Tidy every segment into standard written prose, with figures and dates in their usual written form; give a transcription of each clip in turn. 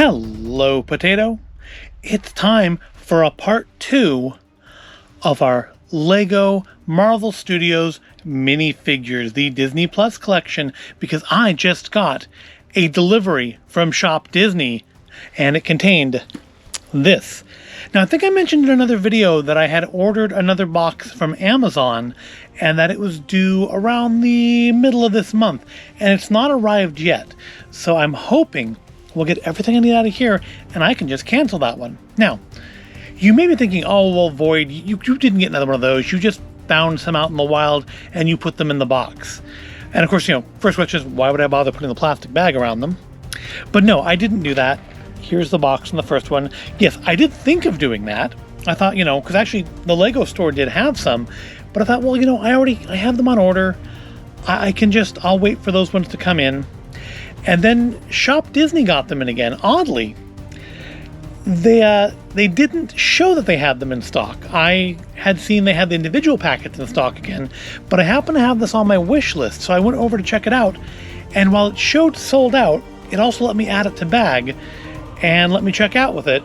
Hello, Potato. It's time for a part 2 of our Lego Marvel Studios minifigures, the Disney Plus collection, because I just got a delivery from Shop Disney, and it contained this. Now, I think I mentioned in another video that I had ordered another box from Amazon and that it was due around the middle of this month, and it's not arrived yet. So I'm hoping we'll get everything I need out of here and I can just cancel that one. Now, you may be thinking, oh, well, Void, you didn't get another one of those. You just found some out in the wild and you put them in the box. And of course, first question is, why would I bother putting the plastic bag around them? But no, I didn't do that. Here's the box in the first one. Yes, I did think of doing that. I thought, because actually the Lego store did have some, but I thought, well, I have them on order. I'll wait for those ones to come in. And then Shop Disney got them in again. Oddly, they didn't show that they had them in stock. I had seen they had the individual packets in stock again, but I happen to have this on my wish list, so I went over to check it out. And while it showed sold out, it also let me add it to bag and let me check out with it,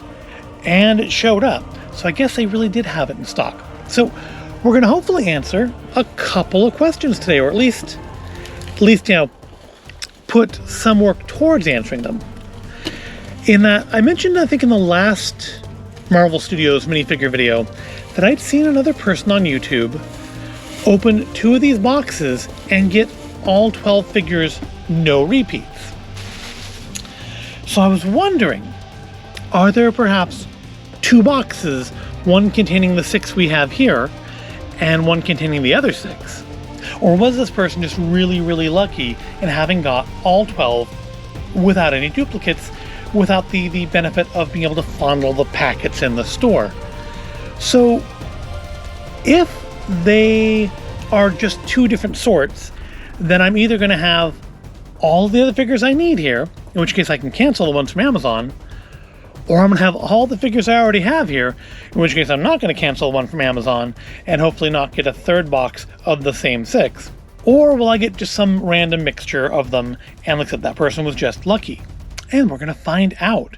and it showed up. So I guess they really did have it in stock. So we're going to hopefully answer a couple of questions today, or at least put some work towards answering them. In that, I mentioned, I think in the last Marvel Studios minifigure video, that I'd seen another person on YouTube open 2 of these boxes and get all 12 figures, no repeats. So I was wondering, are there perhaps 2 boxes, one containing the 6 we have here, and one containing the other 6? Or was this person just really, really lucky in having got all 12 without any duplicates, without the benefit of being able to fondle the packets in the store? So if they are just 2 different sorts, then I'm either going to have all the other figures I need here, in which case I can cancel the ones from Amazon, or I'm going to have all the figures I already have here, in which case I'm not going to cancel one from Amazon and hopefully not get a 3rd box of the same 6. Or will I get just some random mixture of them and looks like that person was just lucky? And we're going to find out.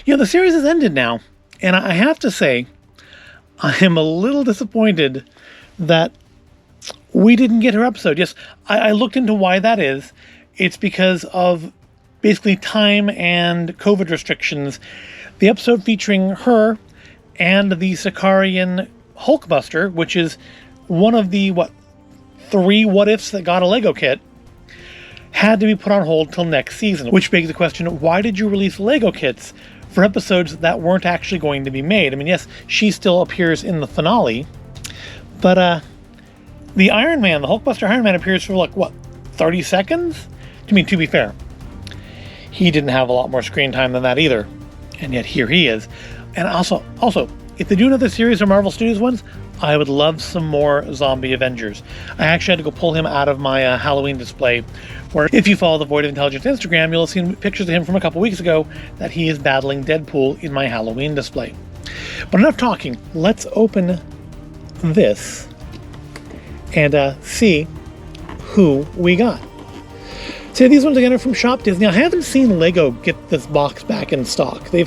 The series has ended now, and I have to say, I am a little disappointed that we didn't get her episode. Yes, I looked into why that is. It's because of basically time and COVID restrictions. The episode featuring her and the Sicarian Hulkbuster, which is one of the, 3 what-ifs that got a Lego kit, had to be put on hold till next season, which begs the question, why did you release Lego kits for episodes that weren't actually going to be made? I mean, yes, she still appears in the finale, but the Iron Man, the Hulkbuster Iron Man, appears for 30 seconds? To be fair, he didn't have a lot more screen time than that either, and yet here he is. And also, if they do another series of Marvel Studios ones, I would love some more zombie Avengers. I actually had to go pull him out of my Halloween display, where if you follow the Void of Intelligence Instagram, you'll have seen pictures of him from a couple weeks ago that he is battling Deadpool in my Halloween display. But enough talking, let's open this and see who we got. So these ones again are from Shop Disney. I haven't seen Lego get this box back in stock. They've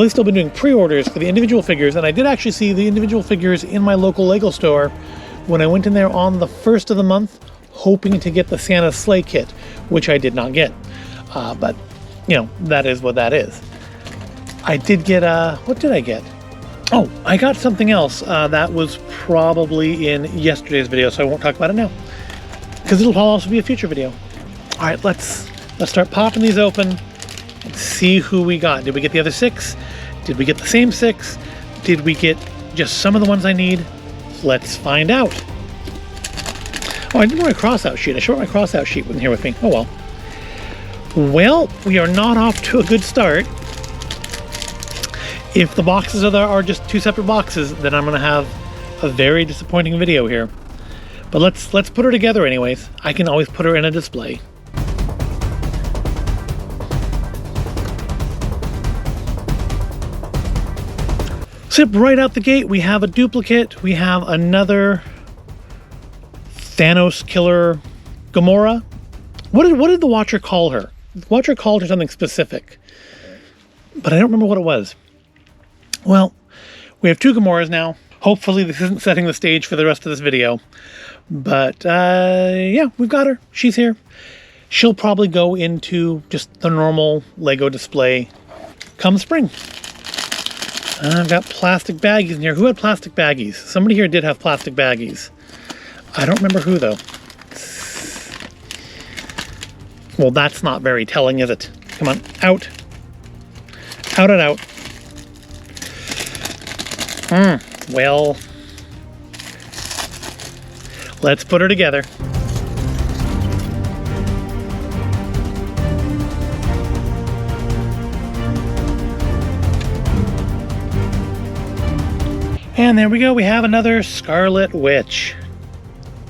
still been doing pre-orders for the individual figures, and I did actually see the individual figures in my local Lego store when I went in there on the 1st of the month, hoping to get the Santa sleigh kit, which I did not get. But, that is what that is. I did get, what did I get? Oh, I got something else that was probably in yesterday's video, so I won't talk about it now, because it'll also be a future video. All right, let's start popping these open and see who we got. Did we get the other 6? Did we get the same 6? Did we get just some of the ones I need? Let's find out. Oh, I didn't want a cross-out sheet. I should have my cross-out sheet in here with me. Oh well. Well, we are not off to a good start. If the boxes are just 2 separate boxes, then I'm going to have a very disappointing video here. But let's put her together anyways. I can always put her in a display. So right out the gate, we have a duplicate. We have another Thanos killer Gamora. What did the Watcher call her? Watcher called her something specific, but I don't remember what it was. Well, we have 2 Gamoras now. Hopefully this isn't setting the stage for the rest of this video. But, yeah, we've got her. She's here. She'll probably go into just the normal Lego display come spring. I've got plastic baggies in here. Who had plastic baggies? Somebody here did have plastic baggies. I don't remember who, though. Well, that's not very telling, is it? Come on, out. Out and out. Well, let's put her together. And there we go. We have another Scarlet Witch.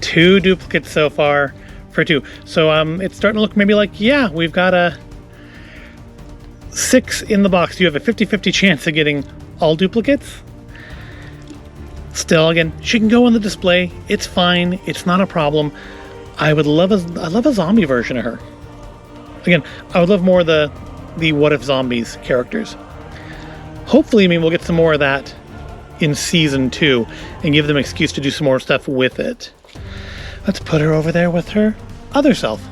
2 duplicates so far. For 2. So it's starting to look maybe like, yeah, we've got a 6 in the box. You have a 50-50 chance of getting all duplicates. Still, again, she can go on the display. It's fine. It's not a problem. I love a zombie version of her. Again, I would love more of the What If Zombies characters. Hopefully, I mean, we'll get some more of that in season 2 and give them an excuse to do some more stuff with it. Let's put her over there with her other self.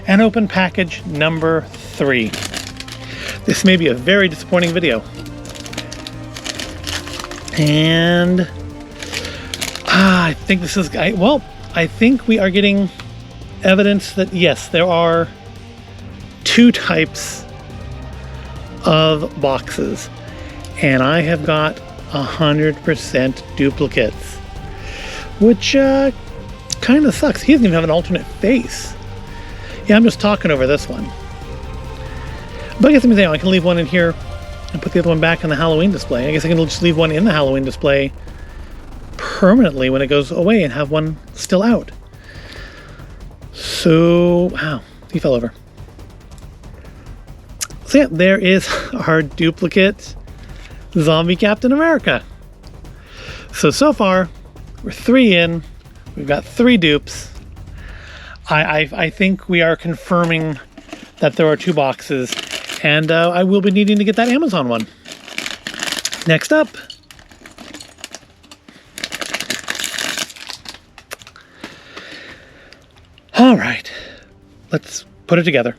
And open package number 3. This may be a very disappointing video. And I think this is, I think we are getting evidence that yes, there are 2 types of boxes. And I have got 100% duplicates. Which, kind of sucks. He doesn't even have an alternate face. Yeah, I'm just talking over this one. But I guess I can leave one in here and put the other one back in the Halloween display. I guess I can just leave one in the Halloween display permanently when it goes away and have one still out. So, wow, he fell over. So yeah, there is our duplicate zombie Captain America. So far, we're 3 in. We've got 3 dupes. I think we are confirming that there are 2 boxes, and I will be needing to get that Amazon one. Next up. All right, let's put it together.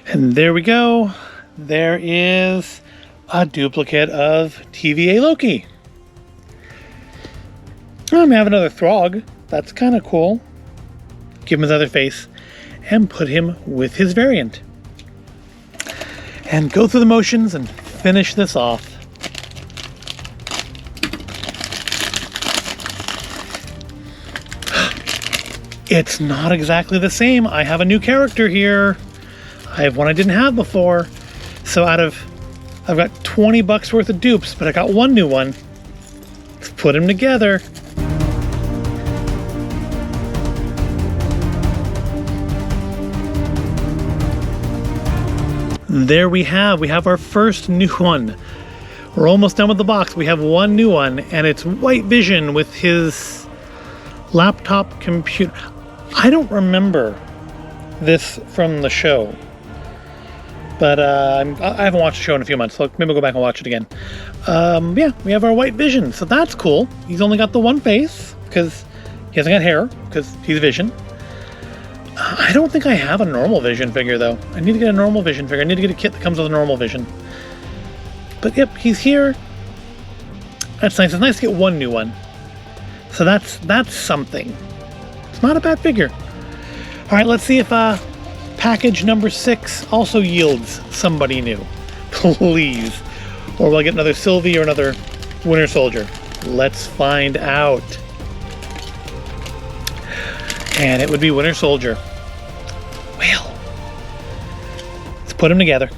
And there we go. There is a duplicate of TVA Loki. I have another Throg. That's kind of cool. Give him his other face and put him with his variant. And go through the motions and finish this off. It's not exactly the same. I have a new character here. I have one I didn't have before. So I've got $20 worth of dupes, but I got one new one. Let's put them together. There we have our first new one. We're almost done with the box. We have one new one, and it's White Vision with his laptop computer. I don't remember this from the show, but I haven't watched the show in a few months, so maybe we'll go back and watch it again. Yeah, we have our White Vision, so that's cool. He's only got the one face, because he hasn't got hair, because he's Vision. I don't think I have a normal Vision figure, though. I need to get a normal Vision figure. I need to get a kit that comes with a normal Vision. But yep, he's here. That's nice. It's nice to get one new one. So that's something. It's not a bad figure. All right, let's see if package number 6 also yields somebody new. Please. Or we'll get another Sylvie or another Winter Soldier. Let's find out. And it would be Winter Soldier. Well, let's put them together.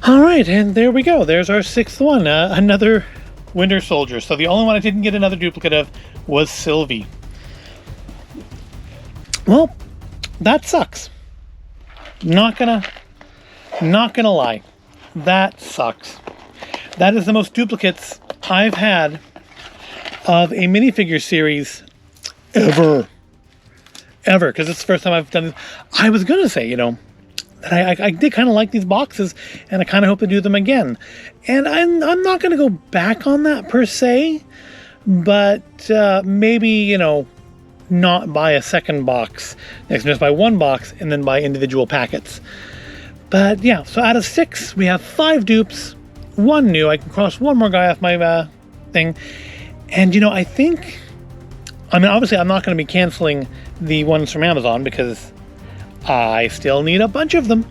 All right, and there we go. There's our 6th one, another Winter Soldier. So the only one I didn't get another duplicate of was Sylvie. Well, that sucks. Not gonna lie. that sucks. That is the most duplicates I've had of a minifigure series ever. Ever, because it's the first time I've done this. I was going to say, you know, that I did kind of like these boxes, and I kind of hope to do them again. And I'm not going to go back on that per se, but maybe, you know, not buy a second box. Next, just buy one box and then buy individual packets. But yeah, so out of 6, we have 5 dupes, 1 new. I can cross one more guy off my thing. And, you know, I think, I mean, obviously I'm not going to be canceling the ones from Amazon because I still need a bunch of them.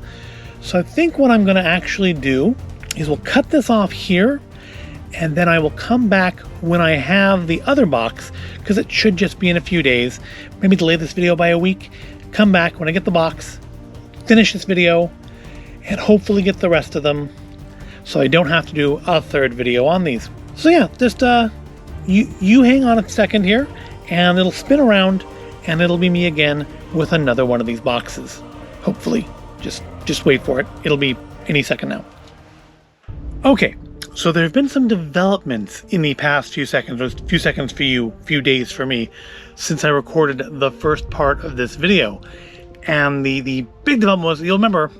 So I think what I'm going to actually do is we'll cut this off here, and then I will come back when I have the other box, because it should just be in a few days. Maybe delay this video by a week, come back when I get the box, finish this video, and hopefully get the rest of them so I don't have to do a third video on these. So yeah, just you hang on a second here, and it'll spin around, and it'll be me again with another one of these boxes. Hopefully. Just wait for it. It'll be any second now. Okay, so there have been some developments in the past few seconds, or a few seconds for you, few days for me, since I recorded the first part of this video. And the big development was, you'll remember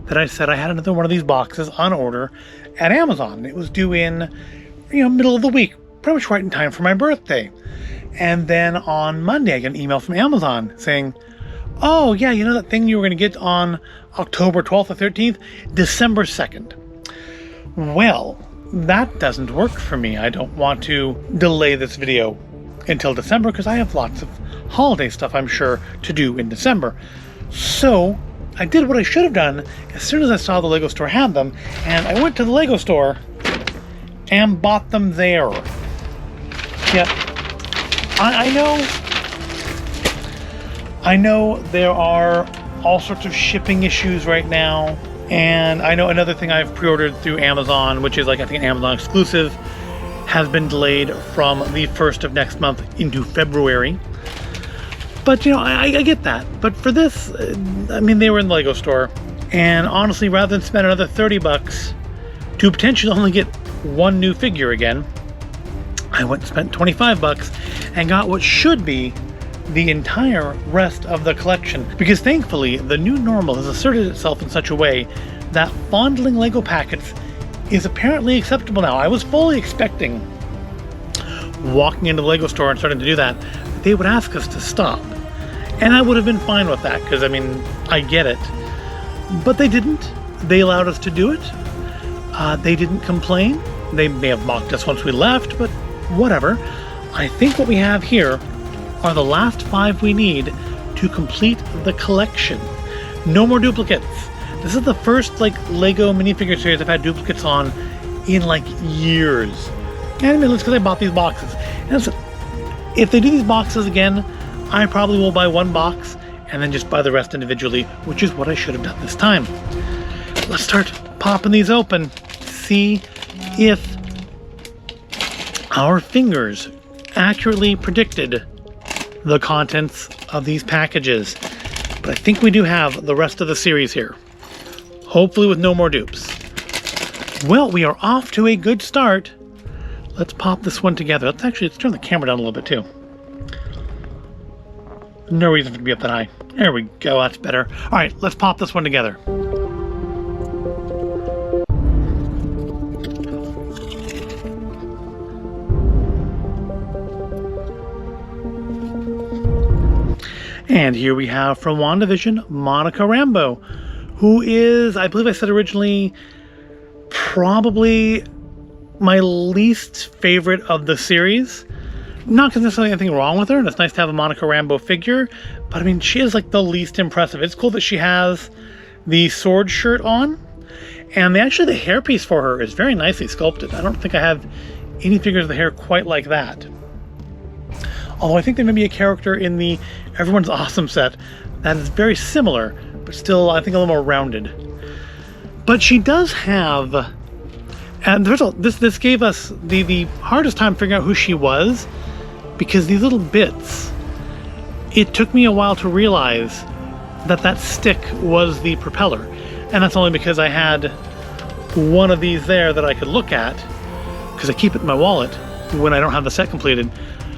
that I said I had another one of these boxes on order at Amazon. It was due in, you know, middle of the week, pretty much right in time for my birthday. And then on Monday, I get an email from Amazon saying, oh yeah, you know that thing you were going to get on October 12th or 13th? December 2nd. Well, that doesn't work for me. I don't want to delay this video until December because I have lots of holiday stuff, I'm sure, to do in December. So I did what I should have done as soon as I saw the Lego store had them, and I went to the Lego store and bought them there. Yep. I know there are all sorts of shipping issues right now, and I know another thing I've pre-ordered through Amazon, which is like I think an Amazon exclusive, has been delayed from the 1st of next month into February. But you know, I get that. But for this, I mean, they were in the Lego store, and honestly, rather than spend another $30 to potentially only get one new figure again, I went and spent $25 and got what should be the entire rest of the collection, because thankfully the new normal has asserted itself in such a way that fondling Lego packets is apparently acceptable now. I was fully expecting, walking into the Lego store and starting to do that, they would ask us to stop, and I would have been fine with that, because I mean, I get it, but they didn't. They allowed us to do it. They didn't complain. They may have mocked us once we left, but whatever. I think what we have here are the last 5 we need to complete the collection. No more duplicates. This is the first like Lego minifigure series I've had duplicates on in like years. And I mean, it's because I bought these boxes. And so, if they do these boxes again, I probably will buy one box and then just buy the rest individually, which is what I should have done this time. Let's start popping these open. See if our fingers accurately predicted the contents of these packages. But I think we do have the rest of the series here. Hopefully with no more dupes. Well, we are off to a good start. Let's pop this one together. Let's turn the camera down a little bit too. No reason for it to be up that high. There we go, that's better. All right, let's pop this one together. And here we have from WandaVision, Monica Rambo, who is, I believe I said originally, probably my least favorite of the series. Not because there's anything wrong with her, and it's nice to have a Monica Rambo figure, but I mean, she is like the least impressive. It's cool that she has the sword shirt on, and the hairpiece for her is very nicely sculpted. I don't think I have any figures of the hair quite like that. Although I think there may be a character in the Everyone's Awesome set that is very similar, but still, I think, a little more rounded. But she does have, and this gave us the hardest time figuring out who she was, because these little bits, it took me a while to realize that that stick was the propeller. And that's only because I had one of these there that I could look at, because I keep it in my wallet when I don't have the set completed.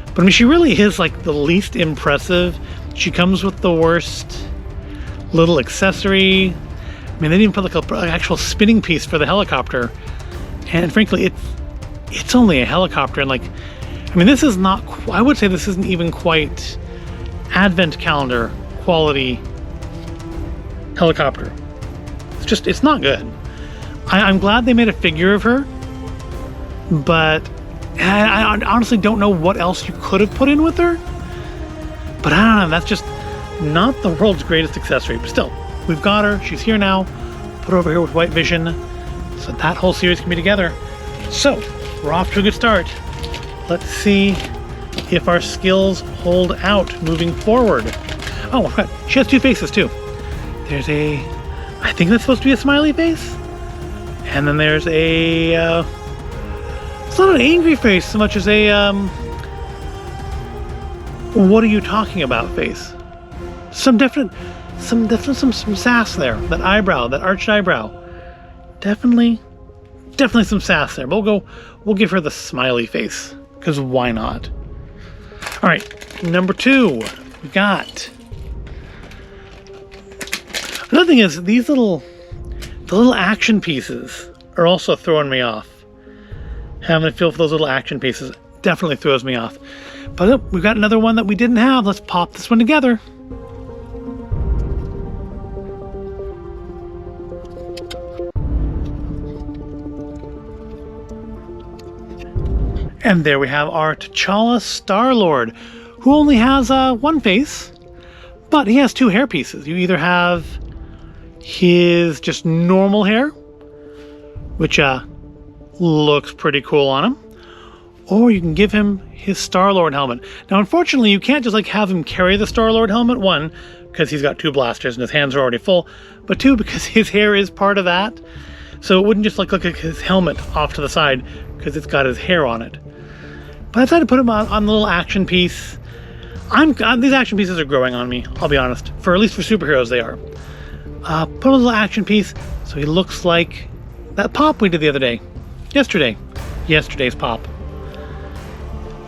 But I mean, she really is like the least impressive. She comes with the worst little accessory. I mean, they didn't even put like an actual spinning piece for the helicopter. And frankly, it's only a helicopter. And like, I mean, this is not, I would say this isn't even quite advent calendar quality helicopter. It's not good. I'm glad they made a figure of her, but I honestly don't know what else you could have put in with her. But I don't know, that's just not the world's greatest accessory. But still, we've got her, she's here now. Put her over here with White Vision, so that whole series can be together. So, we're off to a good start. Let's see if our skills hold out moving forward. Oh, she has two faces too. There's I think that's supposed to be a smiley face. And then there's it's not an angry face so much as what are you talking about face. Some definite sass there. That eyebrow, that arched eyebrow. Definitely some sass there. But we'll give her the smiley face, because why not? All right, number 2, we got. Another thing is the little action pieces are also throwing me off. Having a feel for those little action pieces definitely throws me off. But we've got another one that we didn't have. Let's pop this one together. And there we have our T'Challa Star-Lord, who only has one face, but he has 2 hair pieces. You either have his just normal hair, which looks pretty cool on him, or you can give him his Star-Lord helmet. Now, unfortunately, you can't just like have him carry the Star-Lord helmet, 1, because he's got 2 blasters and his hands are already full, but 2, because his hair is part of that. So it wouldn't just like look like his helmet off to the side, because it's got his hair on it. But I decided to put him on the little action piece. These action pieces are growing on me, I'll be honest. At least for superheroes, they are. Put a little action piece so he looks like that pop we did the other day. Yesterday's pop.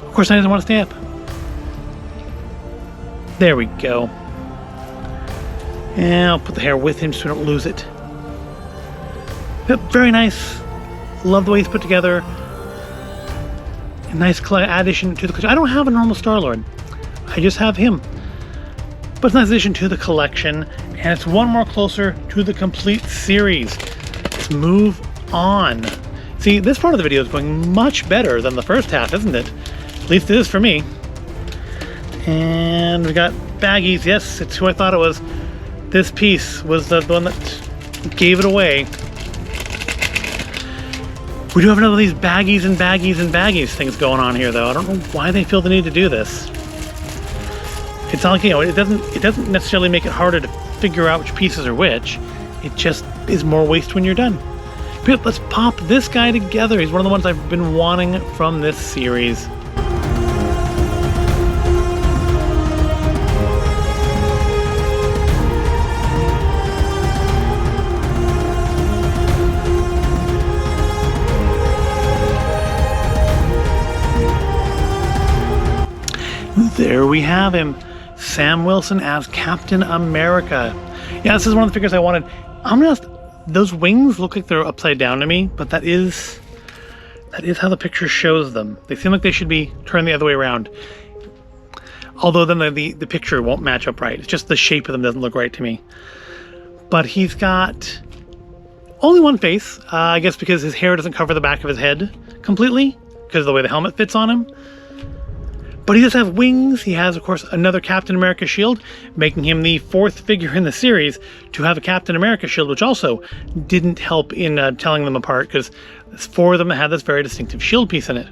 Of course, I didn't want to stay up. There we go. And I'll put the hair with him so we don't lose it. Yep, very nice. Love the way he's put together. A nice addition to the collection. I don't have a normal Star-Lord. I just have him. But it's a nice addition to the collection. And it's one more closer to the complete series. Let's move on. See, this part of the video is going much better than the first half, isn't it? At least it is for me. And we got baggies. Yes, it's who I thought it was. This piece was the one that gave it away. We do have another of these baggies and baggies and baggies things going on here, though. I don't know why they feel the need to do this. It's not like, it doesn't necessarily make it harder to figure out which pieces are which. It just is more waste when you're done. But let's pop this guy together. He's one of the ones I've been wanting from this series. There we have him, Sam Wilson as Captain America. Yeah, this is one of the figures I wanted. I'm gonna ask, those wings look like they're upside down to me, but that is how the picture shows them. They seem like they should be turned the other way around. Although then the picture won't match up right. It's just the shape of them doesn't look right to me. But he's got only one face, I guess because his hair doesn't cover the back of his head completely, because of the way the helmet fits on him. But he does have wings. He has, of course, another Captain America shield, making him the 4th figure in the series to have a Captain America shield, which also didn't help in telling them apart, because 4 of them had this very distinctive shield piece in it.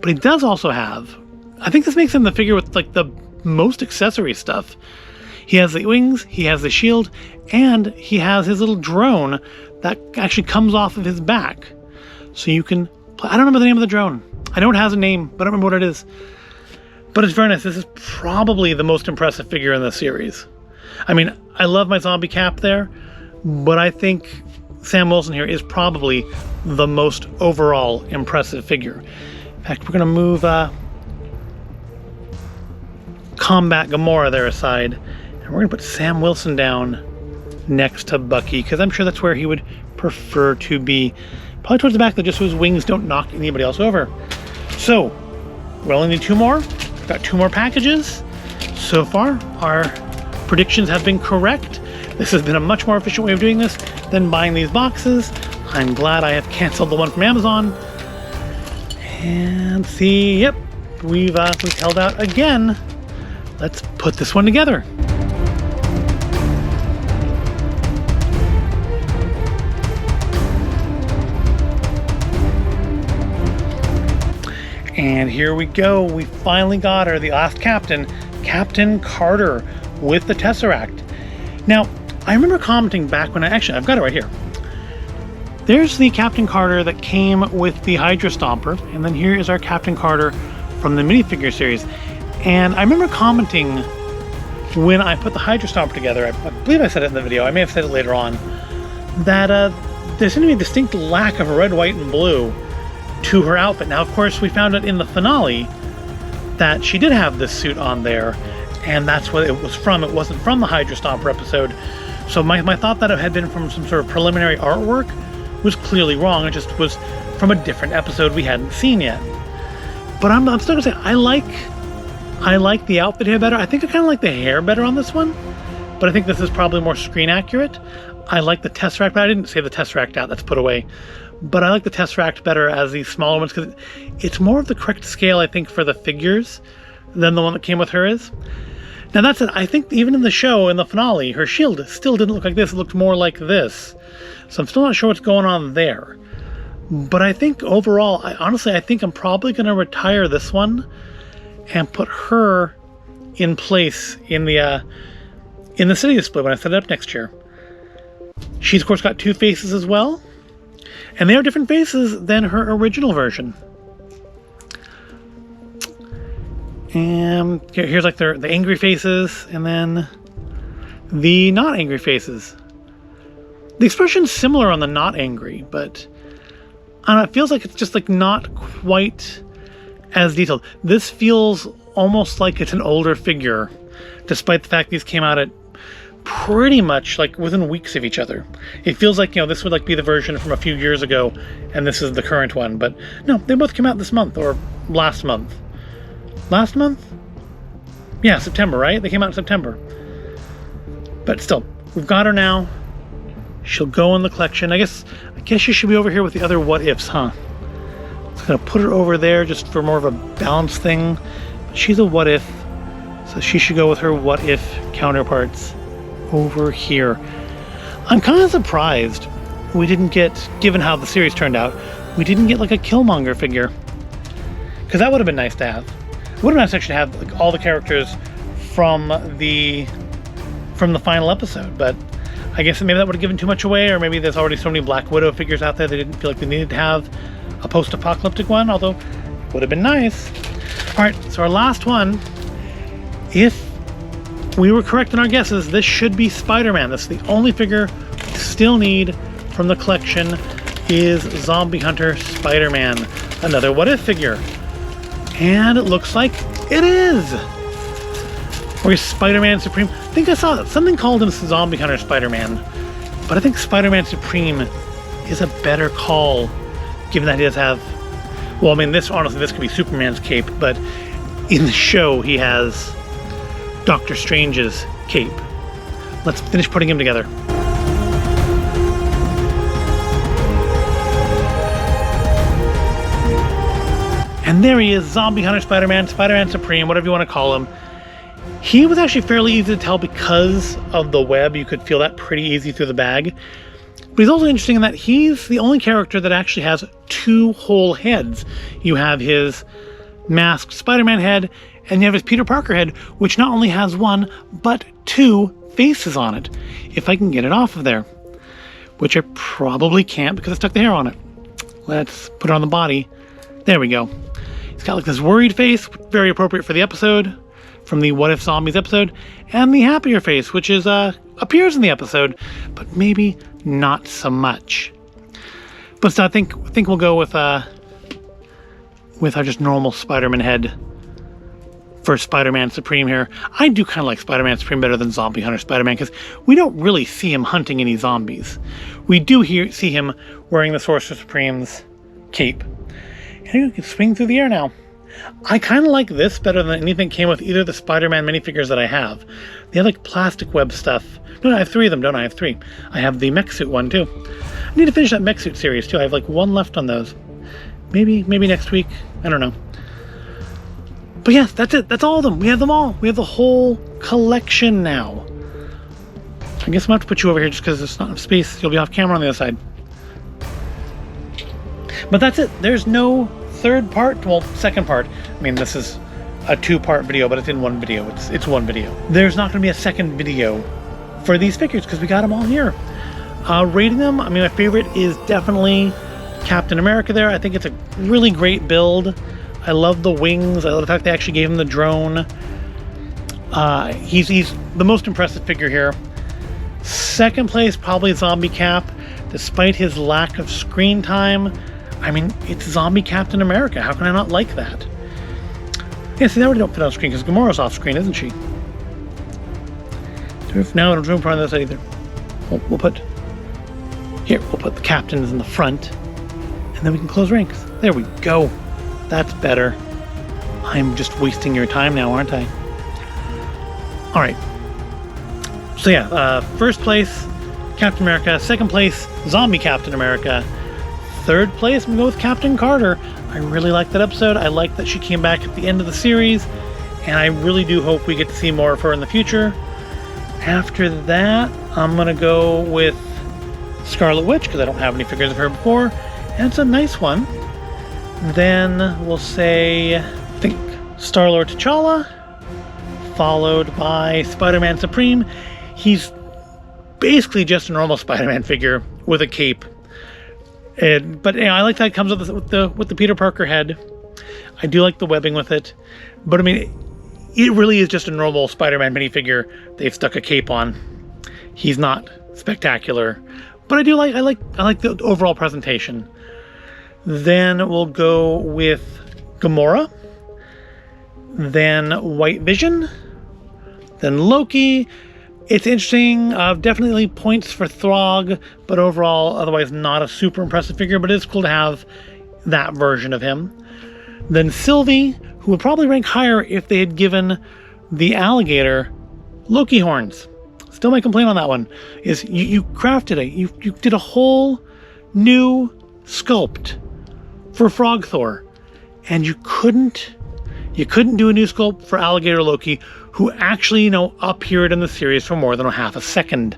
But he does also have, I think this makes him the figure with like the most accessory stuff. He has the wings, he has the shield, and he has his little drone that actually comes off of his back. So you can play, I don't remember the name of the drone. I know it has a name, but I don't remember what it is. But it's very nice. This is probably the most impressive figure in the series. I mean, I love my zombie cap there, but I think Sam Wilson here is probably the most overall impressive figure. In fact, we're going to move Combat Gamora there aside, and we're going to put Sam Wilson down next to Bucky, because I'm sure that's where he would prefer to be. Probably towards the back, just so his wings don't knock anybody else over. So, we only need 2 more. We've got 2 more packages. So far, our predictions have been correct. This has been a much more efficient way of doing this than buying these boxes. I'm glad I have canceled the one from Amazon. And see, yep, we've held out again. Let's put this one together. And here we go. We finally got her, the last captain, Captain Carter with the Tesseract. Now, I remember commenting back when I've got it right here. There's the Captain Carter that came with the Hydra Stomper, and then here is our Captain Carter from the minifigure series. And I remember commenting when I put the Hydra Stomper together, I believe I said it in the video, I may have said it later on, that there seemed to be a distinct lack of red, white, and blue to her outfit. Now, of course, we found out in the finale that she did have this suit on there, and that's what it was from. It wasn't from the Hydra Stomper episode. So my thought that it had been from some sort of preliminary artwork was clearly wrong. It just was from a different episode we hadn't seen yet. But I'm still gonna say I like the outfit here better. I think I kind of like the hair better on this one, but I think this is probably more screen accurate. I like the Tesseract, but I didn't say the Tesseract out. That's put away. But I like the Tesseract better as these smaller ones because it's more of the correct scale, I think, for the figures than the one that came with her is. Now that said, I think even in the show, in the finale, her shield still didn't look like this. It looked more like this. So I'm still not sure what's going on there. But I think overall, honestly, I think I'm probably going to retire this one and put her in place in the city display when I set it up next year. She's, of course, got 2 faces as well. And they are different faces than her original version. And here's like the angry faces, and then the not angry faces. The expression's similar on the not angry, but I don't know, it feels like it's just like not quite as detailed. This feels almost like it's an older figure, despite the fact these came out at pretty much like within weeks of each other. It feels like, this would like be the version from a few years ago, and this is the current one. But no, they both came out this month, or last month. Last month? Yeah, September, right? They came out in September. But still, we've got her now. She'll go in the collection. I guess she should be over here with the other what ifs, huh? I'm gonna put her over there just for more of a balance thing. But she's a what if, so she should go with her what if counterparts over here. I'm kind of surprised we didn't get, given how the series turned out, we didn't get like a Killmonger figure. Because that would have been nice to have. It would have been nice actually to have like all the characters from the final episode, but I guess maybe that would have given too much away, or maybe there's already so many Black Widow figures out there they didn't feel like they needed to have a post-apocalyptic one, although it would have been nice. Alright, so our last one, if we were correct in our guesses, this should be Spider-Man. This is the only figure we still need from the collection, is Zombie Hunter Spider-Man. Another what if figure. And it looks like it is! Or is Spider-Man Supreme? I think I saw that. Something called him Zombie Hunter Spider-Man. But I think Spider-Man Supreme is a better call, given that he does have... Well, I mean, this could be Superman's cape, but in the show he has Doctor Strange's cape. Let's finish putting him together. And there he is, Zombie Hunter Spider-Man, Spider-Man Supreme, whatever you want to call him. He was actually fairly easy to tell because of the web. You could feel that pretty easy through the bag. But he's also interesting in that he's the only character that actually has 2 whole heads. You have his masked Spider-Man head, and you have his Peter Parker head, which not only has 1, but 2 faces on it. If I can get it off of there. Which I probably can't because I stuck the hair on it. Let's put it on the body. There we go. He's got like this worried face, very appropriate for the episode, from the What If Zombies episode, and the happier face, which is appears in the episode, but maybe not so much. But so I think we'll go with our just normal Spider-Man head for Spider-Man Supreme here. I do kind of like Spider-Man Supreme better than Zombie Hunter Spider-Man because we don't really see him hunting any zombies. We do see him wearing the Sorcerer Supreme's cape. And he can swing through the air now. I kind of like this better than anything that came with either the Spider-Man minifigures that I have. They have like plastic web stuff. No, I have 3 of them, don't I? I have 3. I have the mech suit one too. I need to finish that mech suit series too. I have like 1 left on those. Maybe next week. I don't know. But yes, that's it. That's all of them. We have them all. We have the whole collection now. I guess I'm going to have to put you over here just because there's not enough space. You'll be off camera on the other side. But that's it. There's no third part. Well, second part. I mean, this is a 2-part video, but it's in one video. It's one video. There's not going to be a second video for these figures because we got them all here. Rating them, I mean, my favorite is definitely Captain America there. I think it's a really great build. I love the wings. I love the fact they actually gave him the drone. He's the most impressive figure here. Second place, probably Zombie Cap. Despite his lack of screen time, I mean, it's Zombie Captain America. How can I not like that? Yeah, see, they already don't fit on screen because Gamora's off screen, isn't she? No, I don't room for on this side either. We'll put the captains in the front, and then we can close ranks. There we go. That's better. I'm just wasting your time now, aren't I? All right. So yeah, first place, Captain America. Second place, Zombie Captain America. Third place, I'm gonna go with Captain Carter. I really like that episode. I like that she came back at the end of the series, and I really do hope we get to see more of her in the future. After that, I'm gonna go with Scarlet Witch because I don't have any figures of her before, and it's a nice one. Then we'll say, I think, Star-Lord T'Challa, followed by Spider-Man Supreme. He's basically just a normal Spider-Man figure with a cape. But you know, I like that it comes with the Peter Parker head. I do like the webbing with it. But I mean, it really is just a normal Spider-Man minifigure they've stuck a cape on. He's not spectacular. But I like the overall presentation. Then we'll go with Gamora, then White Vision, then Loki. It's interesting, definitely points for Throg, but overall otherwise not a super impressive figure, but it's cool to have that version of him. Then Sylvie, who would probably rank higher if they had given the alligator Loki horns. Still my complaint on that one is you crafted you did a whole new sculpt for Frog Thor, and you couldn't do a new sculpt for Alligator Loki, who actually, appeared in the series for more than a half a second.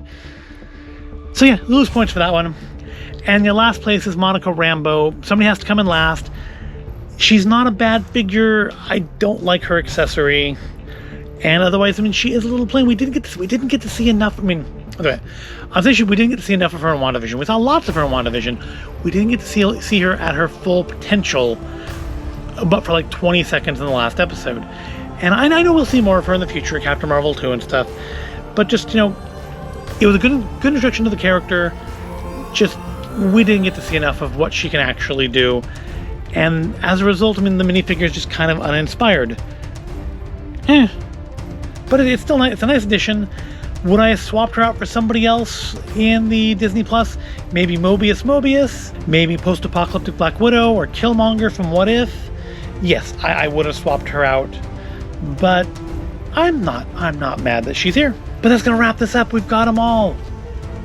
So yeah, lose points for that one. And your last place is Monica Rambo. Somebody has to come in last. She's not a bad figure. I don't like her accessory. And otherwise, I mean, she is a little plain. We didn't get to see enough. I mean, okay, I'll say we didn't get to see enough of her in WandaVision. We saw lots of her in WandaVision. We didn't get to see her at her full potential, but for like 20 seconds in the last episode. And I know we'll see more of her in the future, Captain Marvel 2 and stuff. But just, it was a good introduction to the character. Just, we didn't get to see enough of what she can actually do. And as a result, I mean, the minifigure is just kind of uninspired. But it's still nice. It's a nice addition. Would I have swapped her out for somebody else in the Disney Plus? Maybe Mobius, maybe post-apocalyptic Black Widow or Killmonger from What If? Yes, I would have swapped her out. But I'm not mad that she's here. But that's gonna wrap this up. We've got them all.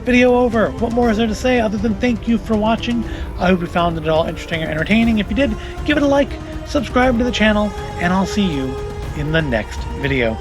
Video over. What more is there to say other than thank you for watching? I hope you found it all interesting or entertaining. If you did, give it a like, subscribe to the channel, and I'll see you in the next video.